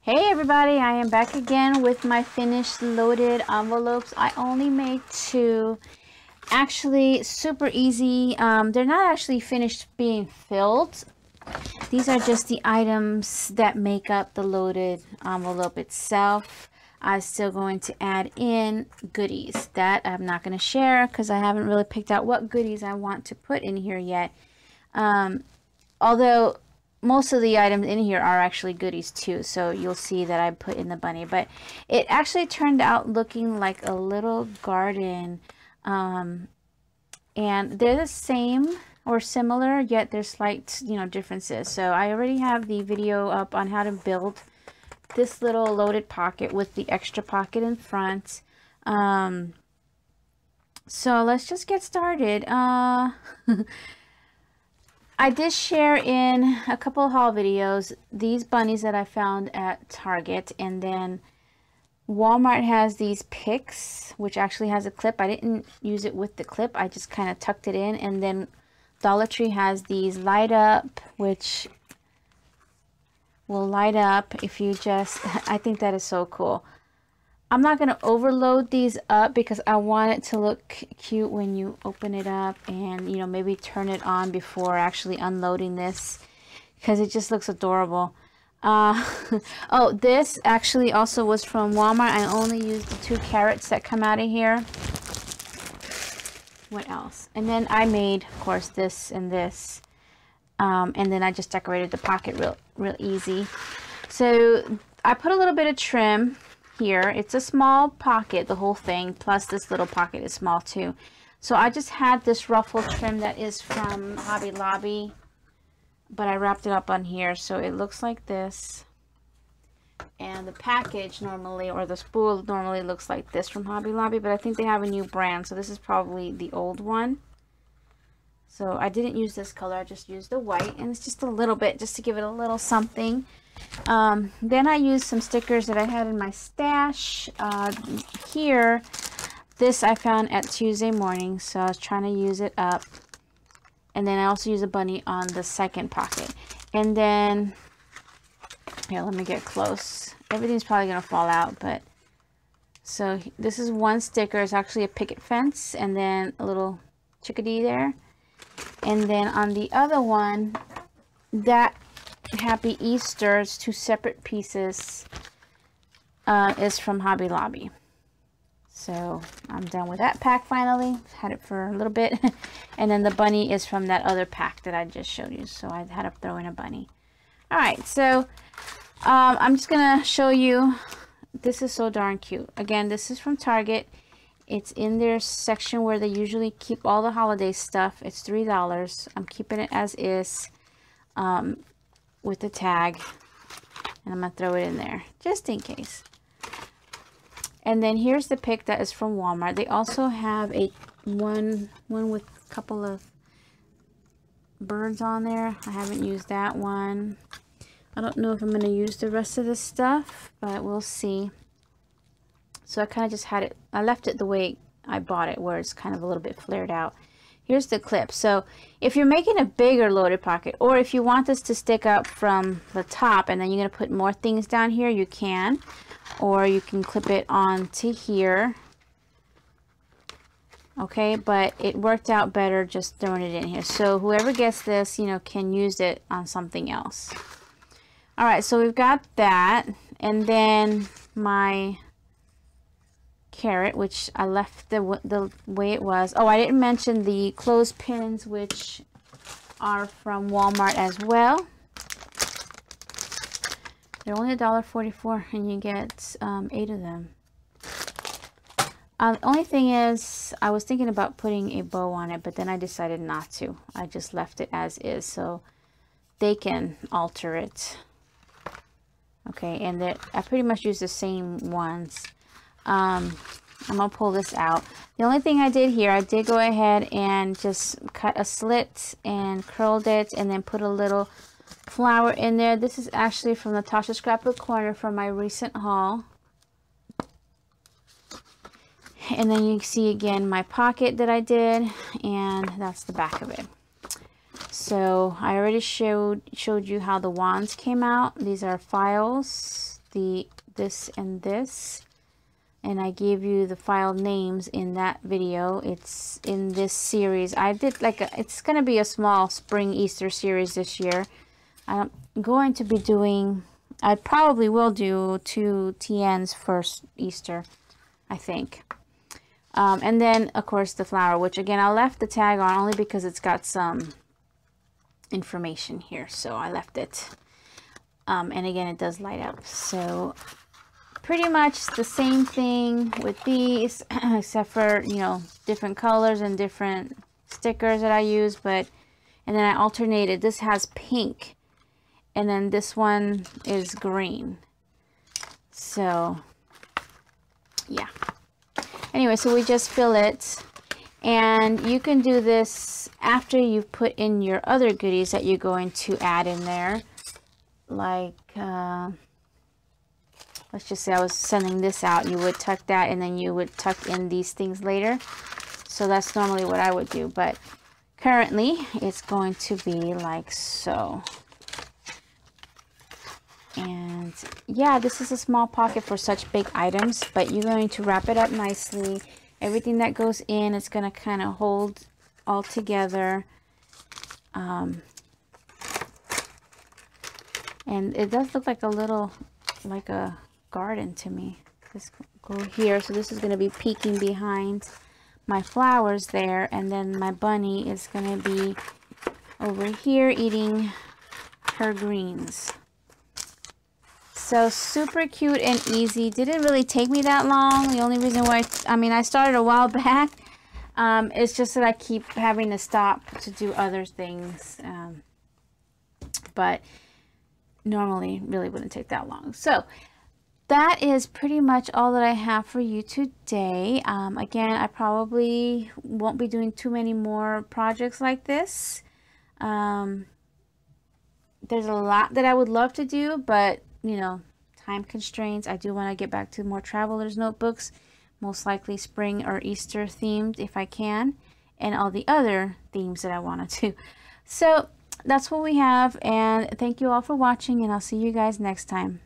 Hey everybody, I am back again with my finished loaded envelopes. I only made 2. Actually, super easy. They're not actually finished being filled. These are just the items that make up the loaded envelope itself. I'm still going to add in goodies that I'm not going to share because I haven't really picked out what goodies I want to put in here yet. Although most of the items in here are actually goodies too, so you'll see that I put in the bunny, but it actually turned out looking like a little garden, and they're the same or similar, yet there's slight differences. So I already have the video up on how to build this little loaded pocket with the extra pocket in front. So let's just get started. I did share in a couple of haul videos these bunnies that I found at Target, and then Walmart has these picks, which actually has a clip. I didn't use it with the clip, I just kind of tucked it in. And then Dollar Tree has these light up, which will light up if you just, I think that is so cool. I'm not going to overload these up because I want it to look cute when you open it up, and maybe turn it on before actually unloading this because it just looks adorable. Oh, this actually also was from Walmart. I only used the 2 carrots that come out of here. What else? And then I made, of course, this and this, and then I just decorated the pocket real easy. So I put a little bit of trim here. It's a small pocket, the whole thing, plus this little pocket is small too. So I just had this ruffle trim that is from Hobby Lobby, but I wrapped it up on here, so it looks like this. And the package normally, or the spool normally, looks like this from Hobby Lobby, but I think they have a new brand, so this is probably the old one. So I didn't use this color, I just used the white, and it's just a little bit, just to give it a little something. Then I used some stickers that I had in my stash. Here, this I found at Tuesday morning, so I was trying to use it up. And then I also use a bunny on the second pocket. And then, here, let me get close. Everything's probably going to fall out, but so this is one sticker. It's actually a picket fence and then a little chickadee there. And then on the other one, that Happy Easter, it's 2 separate pieces, is from Hobby Lobby. So I'm done with that pack finally. Had it for a little bit. And then the bunny is from that other pack that I just showed you, so I had to throw in a bunny. Alright, so I'm just gonna show you. This is so darn cute. Again, this is from Target. It's in their section where they usually keep all the holiday stuff. It's $3. I'm keeping it as is, with the tag, and I'm gonna throw it in there just in case. And then here's the pick that is from Walmart. They also have a one with a couple of birds on there. I haven't used that one. I don't know if I'm gonna use the rest of this stuff, but we'll see. So I kind of just had it, I left it the way I bought it, where it's kind of a little bit flared out. Here's the clip. So if you're making a bigger loaded pocket, or if you want this to stick up from the top and then you're going to put more things down here, you can. Or you can clip it onto here. Okay, but it worked out better just throwing it in here. So whoever gets this, can use it on something else. Alright, so we've got that. And then my carrot, which I left the way it was. Oh, I didn't mention the clothespins, which are from Walmart as well. They're only $1.44 and you get 8 of them. The only thing is, I was thinking about putting a bow on it, but then I decided not to. I just left it as is, so they can alter it. Okay, and I pretty much use the same ones. I'm gonna pull this out. The only thing I did here, I did go ahead and just cut a slit and curled it, and then put a little flower in there. This is actually from the Tasha Scrapbook Corner from my recent haul. And then you see again my pocket that I did, and that's the back of it. So I already showed you how the wands came out. These are files this and this, and I gave you the file names in that video. It's in this series. I did like it's gonna be a small spring Easter series this year. I'm going to be doing, I probably will do 2 TNs for Easter, I think. And then of course the flower, which again I left the tag on only because it's got some information here, so I left it. And again, it does light up. So pretty much the same thing with these, except for, you know, different colors and different stickers that I use. But and then I alternated. This has pink, and then this one is green. So yeah. Anyway, so we just fill it, and you can do this after you've put in your other goodies that you're going to add in there. Like, let's just say I was sending this out. You would tuck that, and then you would tuck in these things later. So that's normally what I would do, but currently it's going to be like so. And yeah, this is a small pocket for such big items, but you're going to wrap it up nicely. Everything that goes in, it's going to kind of hold all together. And it does look like a little, like a garden to me. Let's go here. So this is going to be peeking behind my flowers there. And then my bunny is going to be over here eating her greens. So super cute and easy. Didn't really take me that long. The only reason why, I started a while back. It's just that I keep having to stop to do other things. But normally really wouldn't take that long. So that is pretty much all that I have for you today. Again, I probably won't be doing too many more projects like this. There's a lot that I would love to do, but you know, time constraints. I do want to get back to more traveler's notebooks, most likely spring or Easter themed if I can, and all the other themes that I want to do. So that's what we have, and thank you all for watching, and I'll see you guys next time.